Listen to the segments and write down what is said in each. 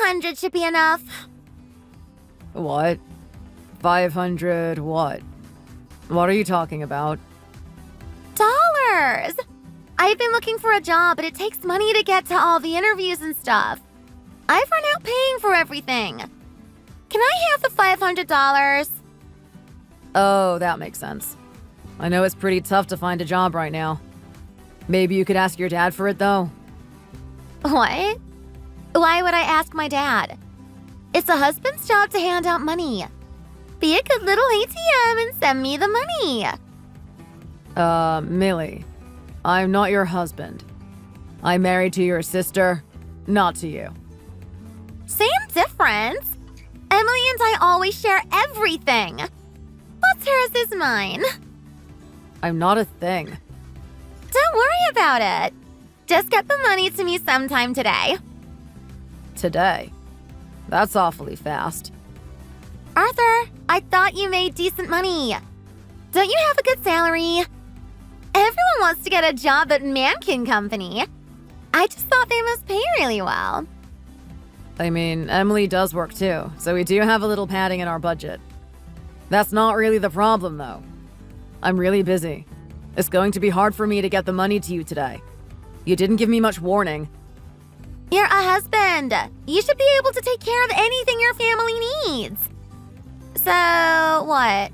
500 should be enough. What? 500 what? What are you talking about? Dollars! I've been looking for a job, but it takes money to get to all the interviews and stuff. I've run out paying for everything. Can I have the $500? Oh, that makes sense. I know it's pretty tough to find a job right now. Maybe you could ask your dad for it, though. What? Why would I ask my dad? It's a husband's job to hand out money. Be a good little ATM and send me the money. Millie, I'm not your husband. I'm married to your sister, not to you. Same difference. Emily and I always share everything. What's hers is mine. I'm not a thing. Don't worry about it. Just get the money to me sometime today. Today? That's awfully fast. Arthur, I thought you made decent money. Don't you have a good salary? Everyone wants to get a job at Mankin Company. I just thought they must pay really well. I mean, Emily does work too, so we do have a little padding in our budget. That's not really the problem, though. I'm really busy. It's going to be hard for me to get the money to you today. You didn't give me much warning. You're a husband. You should be able to take care of anything your family needs. So, what?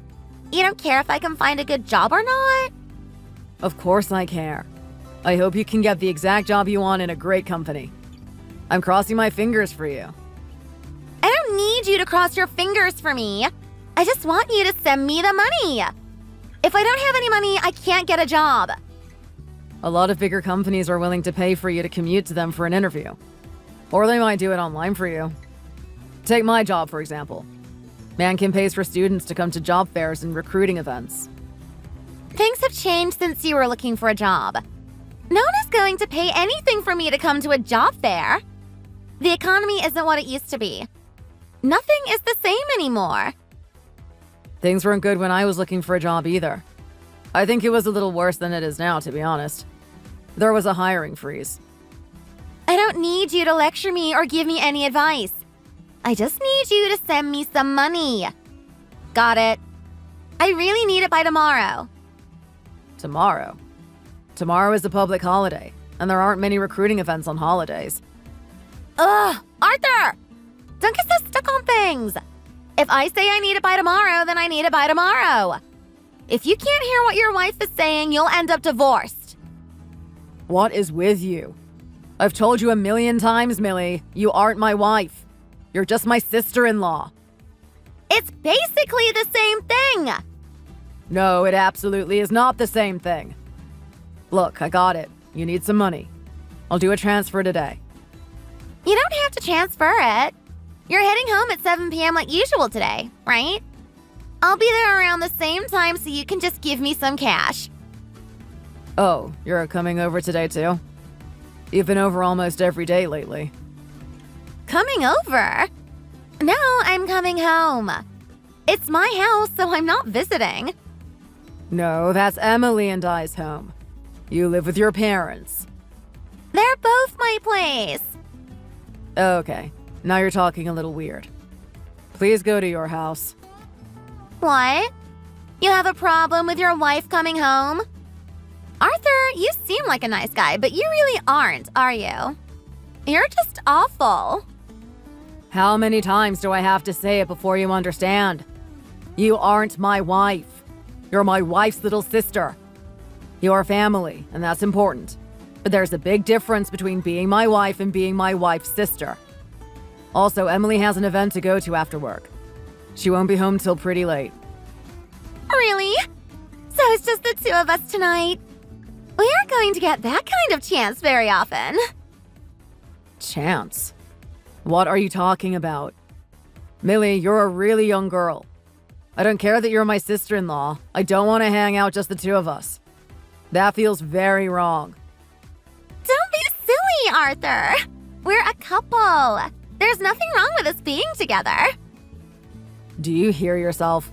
You don't care if I can find a good job or not? Of course I care. I hope you can get the exact job you want in a great company. I'm crossing my fingers for you. I don't need you to cross your fingers for me. I just want you to send me the money. If I don't have any money, I can't get a job. A lot of bigger companies are willing to pay for you to commute to them for an interview. Or they might do it online for you. Take my job, for example. Mankin pays for students to come to job fairs and recruiting events. Things have changed since you were looking for a job. No one is going to pay anything for me to come to a job fair. The economy isn't what it used to be. Nothing is the same anymore. Things weren't good when I was looking for a job either. I think it was a little worse than it is now, to be honest. There was a hiring freeze. I don't need you to lecture me or give me any advice. I just need you to send me some money. Got it. I really need it by tomorrow. Tomorrow? Tomorrow is a public holiday, and there aren't many recruiting events on holidays. Ugh, Arthur! Don't get so stuck on things. If I say I need it by tomorrow, then I need it by tomorrow. If you can't hear what your wife is saying, you'll end up divorced. What is with you? I've told you 1,000,000 times, Millie, you aren't my wife. You're just my sister-in-law. It's basically the same thing. No, it absolutely is not the same thing. Look, I got it. You need some money. I'll do a transfer today. You don't have to transfer it. You're heading home at 7 p.m. like usual today, right? I'll be there around the same time so you can just give me some cash. Oh, you're coming over today too? You've been over almost every day lately. Coming over? No, I'm coming home. It's my house, so I'm not visiting. No, that's Emily and I's home. You live with your parents. They're both my place. Okay, now you're talking a little weird. Please go to your house. What? You have a problem with your wife coming home? Arthur, you seem like a nice guy, but you really aren't, are you? You're just awful. How many times do I have to say it before you understand? You aren't my wife. You're my wife's little sister. You're family, and that's important. But there's a big difference between being my wife and being my wife's sister. Also, Emily has an event to go to after work. She won't be home till pretty late. Really? So it's just the two of us tonight? We aren't going to get that kind of chance very often. Chance? What are you talking about? Millie, you're a really young girl. I don't care that you're my sister-in-law. I don't want to hang out just the two of us. That feels very wrong. Don't be silly, Arthur. We're a couple. There's nothing wrong with us being together. Do you hear yourself?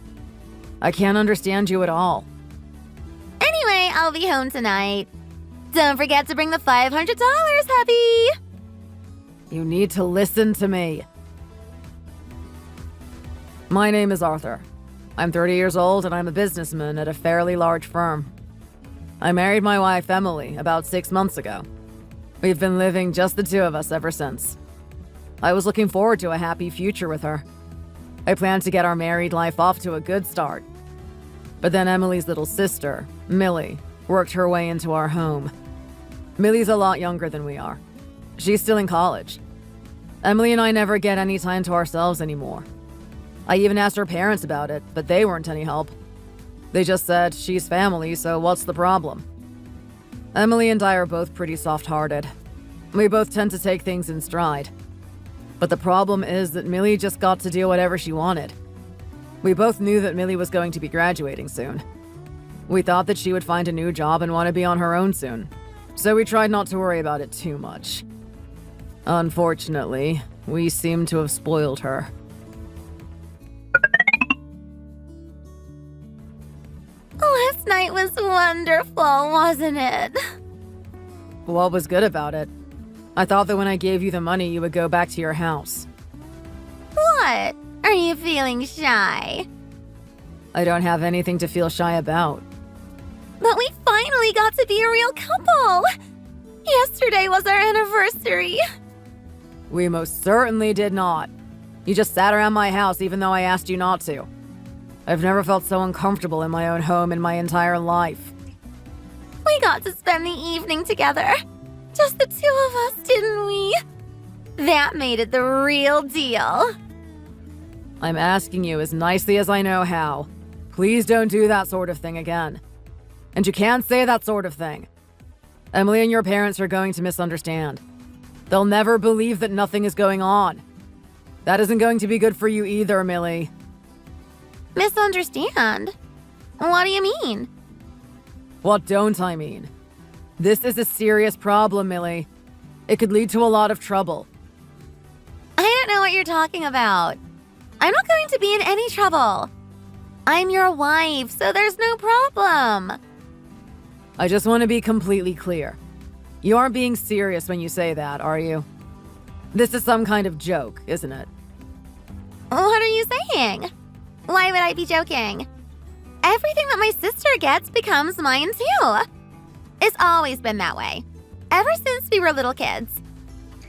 I can't understand you at all. Anyway, I'll be home tonight. Don't forget to bring the $500, hubby. You need to listen to me. My name is Arthur. I'm 30 years old and I'm a businessman at a fairly large firm. I married my wife, Emily, about 6 months ago. We've been living just the two of us ever since. I was looking forward to a happy future with her. I planned to get our married life off to a good start. But then Emily's little sister, Millie, worked her way into our home. Millie's a lot younger than we are. She's still in college. Emily and I never get any time to ourselves anymore. I even asked her parents about it, but they weren't any help. They just said, she's family, so what's the problem? Emily and I are both pretty soft-hearted. We both tend to take things in stride. But the problem is that Millie just got to do whatever she wanted. We both knew that Millie was going to be graduating soon. We thought that she would find a new job and want to be on her own soon, so we tried not to worry about it too much. Unfortunately, we seem to have spoiled her. Last night was wonderful, wasn't it? What was good about it? I thought that when I gave you the money, you would go back to your house. What? Are you feeling shy? I don't have anything to feel shy about. But we finally got to be a real couple! Yesterday was our anniversary. We most certainly did not. You just sat around my house even though I asked you not to. I've never felt so uncomfortable in my own home in my entire life. We got to spend the evening together. Just the two of us, didn't we? That made it the real deal. I'm asking you as nicely as I know how. Please don't do that sort of thing again. And you can't say that sort of thing. Emily and your parents are going to misunderstand. They'll never believe that nothing is going on. That isn't going to be good for you either, Millie. Misunderstand? What do you mean? What don't I mean? This is a serious problem, Millie. It could lead to a lot of trouble. I don't know what you're talking about. I'm not going to be in any trouble. I'm your wife, so there's no problem. I just want to be completely clear. You aren't being serious when you say that, are you? This is some kind of joke, isn't it? What are you saying? Why would I be joking? Everything that my sister gets becomes mine too. It's always been that way, ever since we were little kids.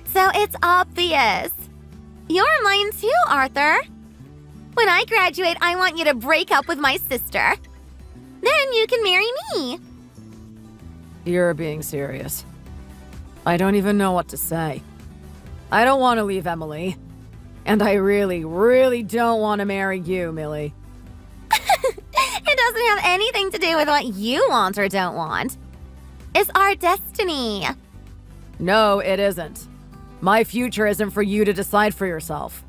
So it's obvious. You're mine too, Arthur. When I graduate, I want you to break up with my sister. Then you can marry me. You're being serious. I don't even know what to say. I don't want to leave Emily. And I really, really don't want to marry you, Millie. It doesn't have anything to do with what you want or don't want. It's our destiny. No, it isn't. My future isn't for you to decide for yourself.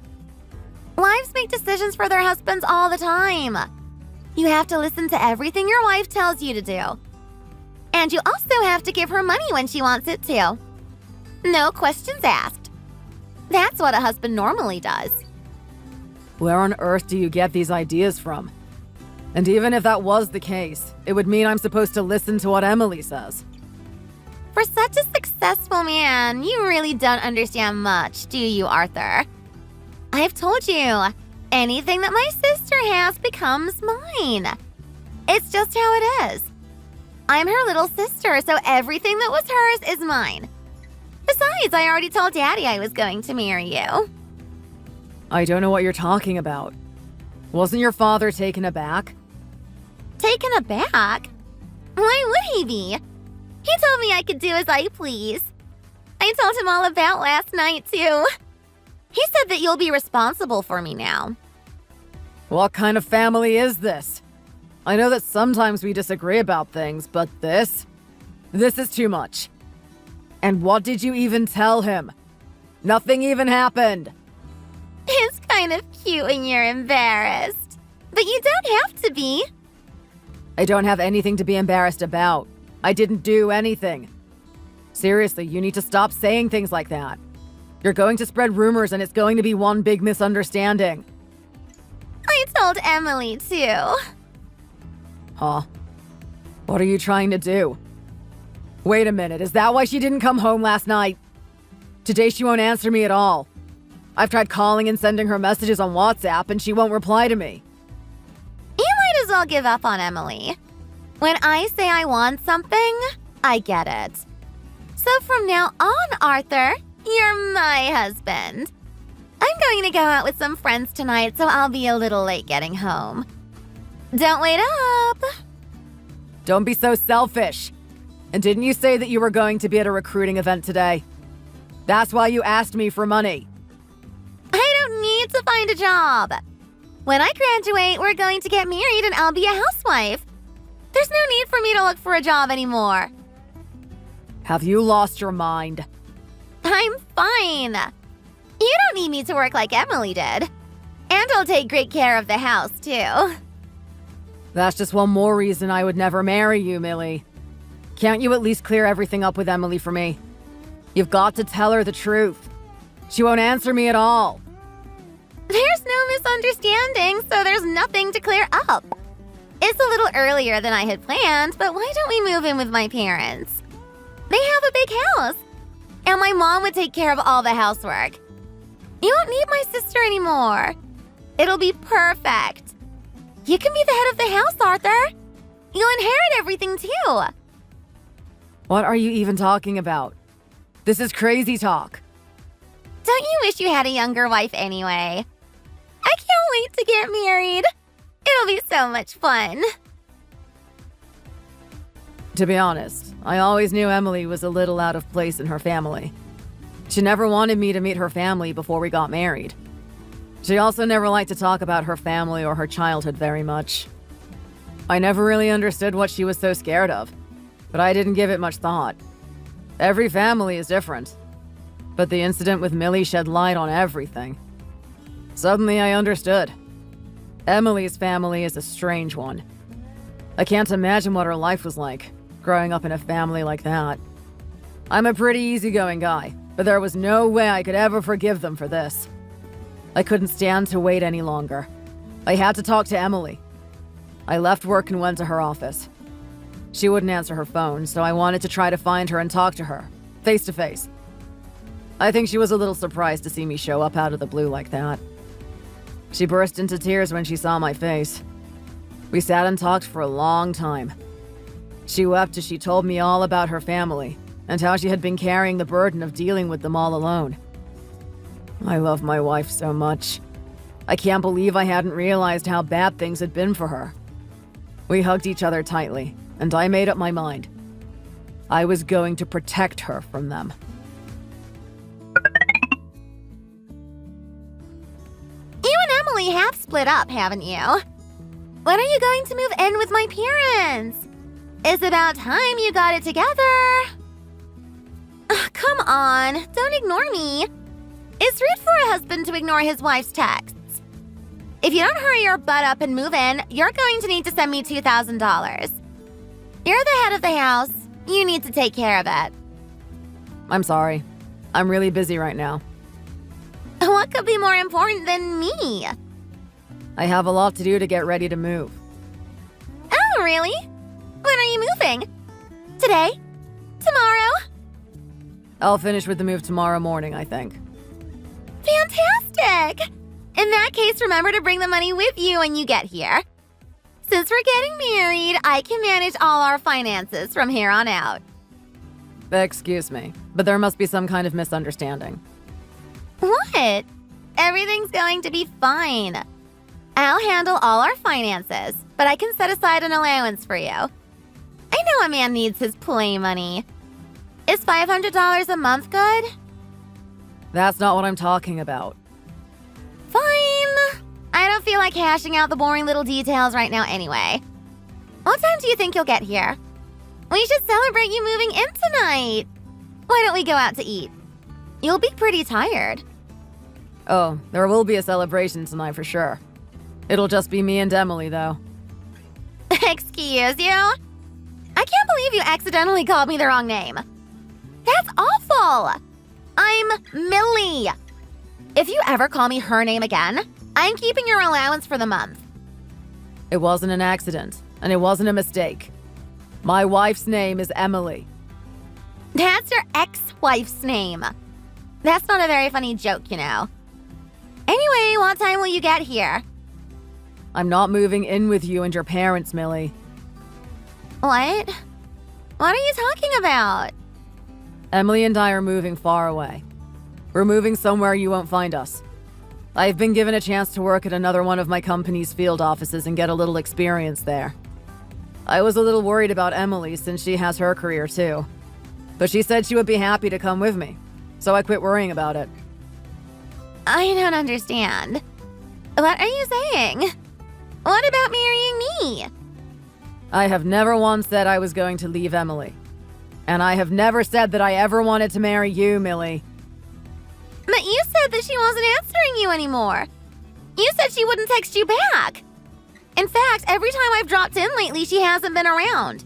Wives make decisions for their husbands all the time. You have to listen to everything your wife tells you to do. And you also have to give her money when she wants it too. No questions asked. That's what a husband normally does. Where on earth do you get these ideas from? And even if that was the case, it would mean I'm supposed to listen to what Emily says. For such a successful man, you really don't understand much, do you, Arthur? I've told you, anything that my sister has becomes mine. It's just how it is. I'm her little sister, so everything that was hers is mine. Besides, I already told Daddy I was going to marry you. I don't know what you're talking about. Wasn't your father taken aback? Taken aback? Why would he be? He told me I could do as I please. I told him all about last night, too. He said that you'll be responsible for me now. What kind of family is this? I know that sometimes we disagree about things, but this is too much. And what did you even tell him? Nothing even happened. It's kind of cute when you're embarrassed. But you don't have to be. I don't have anything to be embarrassed about. I didn't do anything. Seriously, you need to stop saying things like that. You're going to spread rumors and it's going to be one big misunderstanding. I told Emily, too. Huh? What are you trying to do? Wait a minute, is that why she didn't come home last night? Today she won't answer me at all. I've tried calling and sending her messages on WhatsApp, and she won't reply to me. You might as well give up on Emily. When I say I want something, I get it. So from now on, Arthur, you're my husband. I'm going to go out with some friends tonight, so I'll be a little late getting home. Don't wait up. Don't be so selfish. And didn't you say that you were going to be at a recruiting event today? That's why you asked me for money. I don't need to find a job. When I graduate, we're going to get married and I'll be a housewife. There's no need for me to look for a job anymore. Have you lost your mind? I'm fine. You don't need me to work like Emily did. And I'll take great care of the house, too. That's just one more reason I would never marry you, Millie. Can't you at least clear everything up with Emily for me? You've got to tell her the truth. She won't answer me at all. There's no misunderstanding, so there's nothing to clear up. It's a little earlier than I had planned, but why don't we move in with my parents? They have a big house, and my mom would take care of all the housework. You won't need my sister anymore. It'll be perfect. You can be the head of the house, Arthur. You'll inherit everything, too. What are you even talking about? This is crazy talk. Don't you wish you had a younger wife anyway? I can't wait to get married. It'll be so much fun. To be honest, I always knew Emily was a little out of place in her family. She never wanted me to meet her family before we got married. She also never liked to talk about her family or her childhood very much. I never really understood what she was so scared of, but I didn't give it much thought. Every family is different, but the incident with Millie shed light on everything. Suddenly I understood. Emily's family is a strange one. I can't imagine what her life was like, growing up in a family like that. I'm a pretty easygoing guy, but there was no way I could ever forgive them for this. I couldn't stand to wait any longer. I had to talk to Emily. I left work and went to her office. She wouldn't answer her phone, so I wanted to try to find her and talk to her, face to face. I think she was a little surprised to see me show up out of the blue like that. She burst into tears when she saw my face. We sat and talked for a long time. She wept as she told me all about her family and how she had been carrying the burden of dealing with them all alone. I love my wife so much. I can't believe I hadn't realized how bad things had been for her. We hugged each other tightly, and I made up my mind. I was going to protect her from them. You and Emily have split up, haven't you? When are you going to move in with my parents? It's about time you got it together. Ugh, come on, don't ignore me. It's rude for a husband to ignore his wife's texts. If you don't hurry your butt up and move in, you're going to need to send me $2,000. You're the head of the house. You need to take care of it. I'm sorry. I'm really busy right now. What could be more important than me? I have a lot to do to get ready to move. Oh, really? When are you moving? Today? Tomorrow? I'll finish with the move tomorrow morning, I think. Fantastic! In that case, remember to bring the money with you when you get here. Since we're getting married, I can manage all our finances from here on out. Excuse me, but there must be some kind of misunderstanding. What? Everything's going to be fine. I'll handle all our finances, but I can set aside an allowance for you. I know a man needs his play money. Is $500 a month good? That's not what I'm talking about. Fine. I don't feel like hashing out the boring little details right now anyway. What time do you think you'll get here? We should celebrate you moving in tonight. Why don't we go out to eat? You'll be pretty tired. Oh, there will be a celebration tonight for sure. It'll just be me and Emily, though. Excuse you? I can't believe you accidentally called me the wrong name. That's awful. I'm Millie. If you ever call me her name again, I'm keeping your allowance for the month. It wasn't an accident, and it wasn't a mistake. My wife's name is Emily. That's your ex-wife's name. That's not a very funny joke, you know. Anyway, what time will you get here? I'm not moving in with you and your parents, Millie. What? What are you talking about? Emily and I are moving far away. We're moving somewhere you won't find us. I've been given a chance to work at another one of my company's field offices and get a little experience there. I was a little worried about Emily since she has her career too. But she said she would be happy to come with me, so I quit worrying about it. I don't understand. What are you saying? What about marrying me? I have never once said I was going to leave Emily. And I have never said that I ever wanted to marry you, Millie. But you said that she wasn't answering you anymore. You said she wouldn't text you back. In fact, every time I've dropped in lately, she hasn't been around.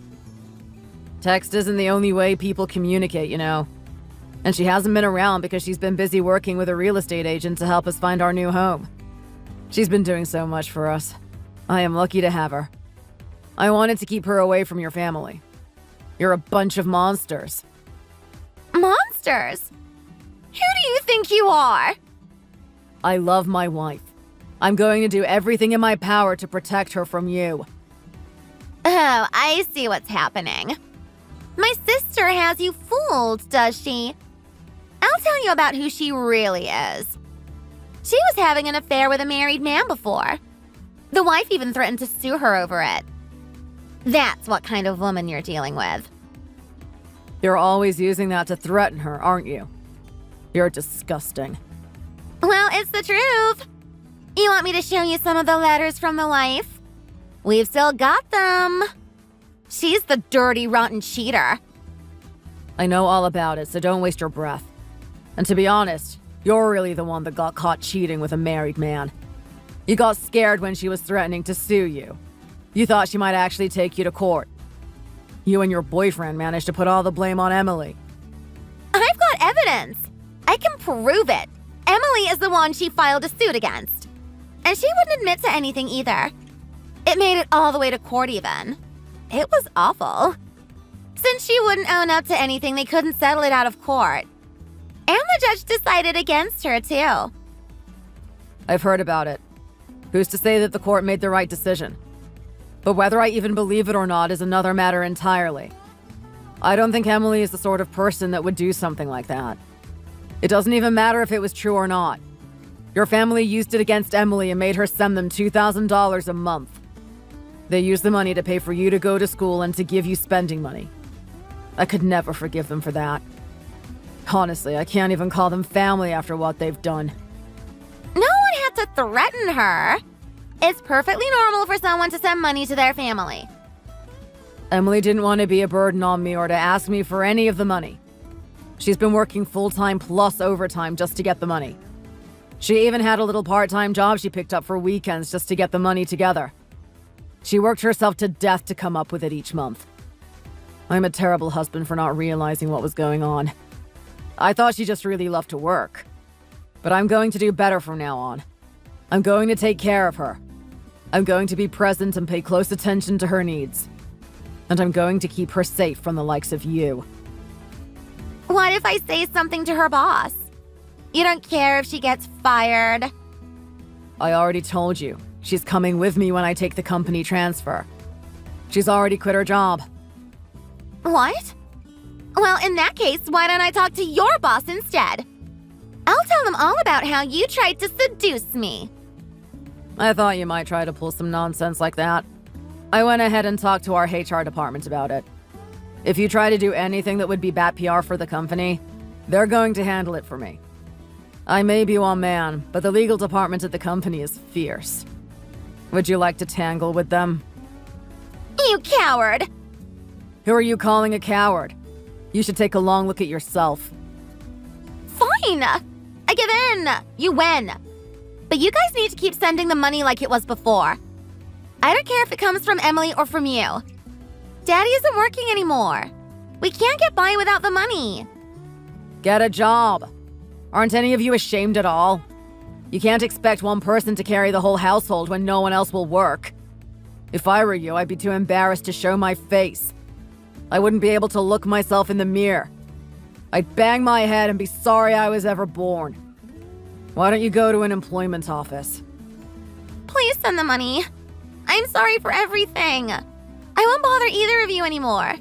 Text isn't the only way people communicate, you know. And she hasn't been around because she's been busy working with a real estate agent to help us find our new home. She's been doing so much for us. I am lucky to have her. I wanted to keep her away from your family. You're a bunch of monsters. Monsters? Who do you think you are? I love my wife. I'm going to do everything in my power to protect her from you. Oh, I see what's happening. My sister has you fooled, does she? I'll tell you about who she really is. She was having an affair with a married man before. The wife even threatened to sue her over it. That's what kind of woman you're dealing with. You're always using that to threaten her, aren't you? You're disgusting. Well, it's the truth. You want me to show you some of the letters from the wife? We've still got them. She's the dirty, rotten cheater. I know all about it, so don't waste your breath. And to be honest, you're really the one that got caught cheating with a married man. You got scared when she was threatening to sue you. You thought she might actually take you to court. You and your boyfriend managed to put all the blame on Emily. I've got evidence. I can prove it. Emily is the one she filed a suit against. And she wouldn't admit to anything either. It made it all the way to court even. It was awful. Since she wouldn't own up to anything, they couldn't settle it out of court. And the judge decided against her, too. I've heard about it. Who's to say that the court made the right decision? But whether I even believe it or not is another matter entirely. I don't think Emily is the sort of person that would do something like that. It doesn't even matter if it was true or not. Your family used it against Emily and made her send them $2,000 a month. They used the money to pay for you to go to school and to give you spending money. I could never forgive them for that. Honestly, I can't even call them family after what they've done. No one had to threaten her. It's perfectly normal for someone to send money to their family. Emily didn't want to be a burden on me or to ask me for any of the money. She's been working full-time plus overtime just to get the money. She even had a little part-time job she picked up for weekends just to get the money together. She worked herself to death to come up with it each month. I'm a terrible husband for not realizing what was going on. I thought she just really loved to work. But I'm going to do better from now on. I'm going to take care of her. I'm going to be present and pay close attention to her needs. And I'm going to keep her safe from the likes of you. What if I say something to her boss? You don't care if she gets fired? I already told you. She's coming with me when I take the company transfer. She's already quit her job. What? Well, in that case, why don't I talk to your boss instead? I'll tell them all about how you tried to seduce me. I thought you might try to pull some nonsense like that. I went ahead and talked to our HR department about it. If you try to do anything that would be bad PR for the company, they're going to handle it for me. I may be one man, but the legal department at the company is fierce. Would you like to tangle with them? You coward! Who are you calling a coward? You should take a long look at yourself. Fine! I give in! You win! But you guys need to keep sending the money like it was before. I don't care if it comes from Emily or from you. Daddy isn't working anymore. We can't get by without the money. Get a job. Aren't any of you ashamed at all? You can't expect one person to carry the whole household when no one else will work. If I were you, I'd be too embarrassed to show my face. I wouldn't be able to look myself in the mirror. I'd bang my head and be sorry I was ever born. Why don't you go to an employment office? Please send the money. I'm sorry for everything. I won't bother either of you anymore.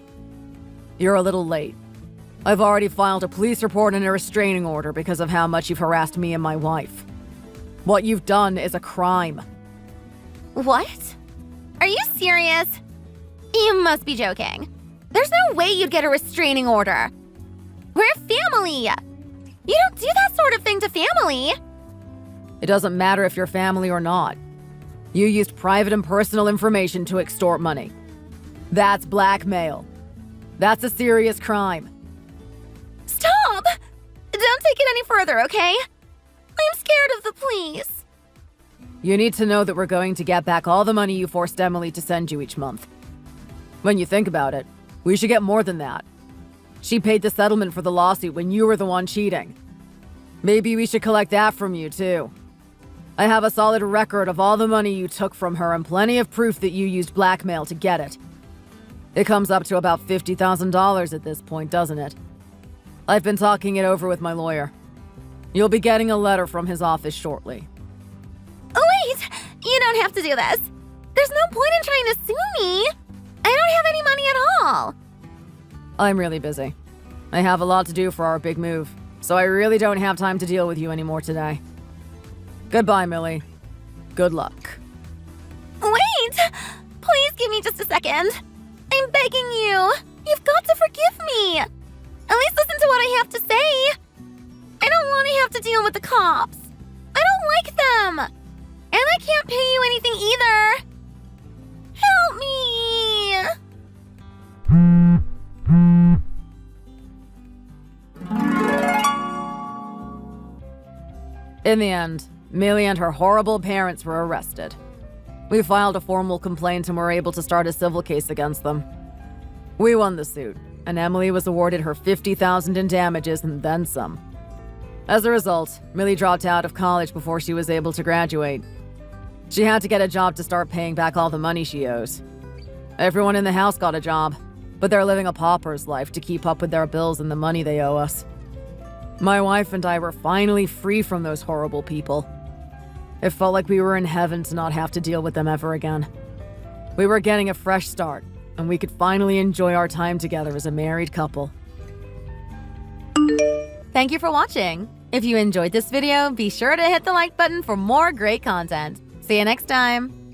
You're a little late. I've already filed a police report and a restraining order because of how much you've harassed me and my wife. What you've done is a crime. What? Are you serious? You must be joking. There's no way you'd get a restraining order. We're family. You don't do that sort of thing to family. It doesn't matter if you're family or not. You used private and personal information to extort money. That's blackmail. That's a serious crime. Stop! Don't take it any further, okay? I'm scared of the police. You need to know that we're going to get back all the money you forced Emily to send you each month. When you think about it, we should get more than that. She paid the settlement for the lawsuit when you were the one cheating. Maybe we should collect that from you, too. I have a solid record of all the money you took from her and plenty of proof that you used blackmail to get it. It comes up to about $50,000 at this point, doesn't it? I've been talking it over with my lawyer. You'll be getting a letter from his office shortly. Wait! You don't have to do this. There's no point in trying to sue me. I don't have any money at all. I'm really busy. I have a lot to do for our big move, so I really don't have time to deal with you anymore today. Goodbye, Millie. Good luck. Wait! Please give me just a second. I'm begging you. You've got to forgive me. At least listen to what I have to say. I don't want to have to deal with the cops. I don't like them. And I can't pay you anything either. Help me. In the end, Millie and her horrible parents were arrested. We filed a formal complaint and were able to start a civil case against them. We won the suit, and Emily was awarded her $50,000 in damages and then some. As a result, Millie dropped out of college before she was able to graduate. She had to get a job to start paying back all the money she owes. Everyone in the house got a job, but they're living a pauper's life to keep up with their bills and the money they owe us. My wife and I were finally free from those horrible people. It felt like we were in heaven to not have to deal with them ever again. We were getting a fresh start, and we could finally enjoy our time together as a married couple. Thank you for watching. If you enjoyed this video, be sure to hit the like button for more great content. See you next time.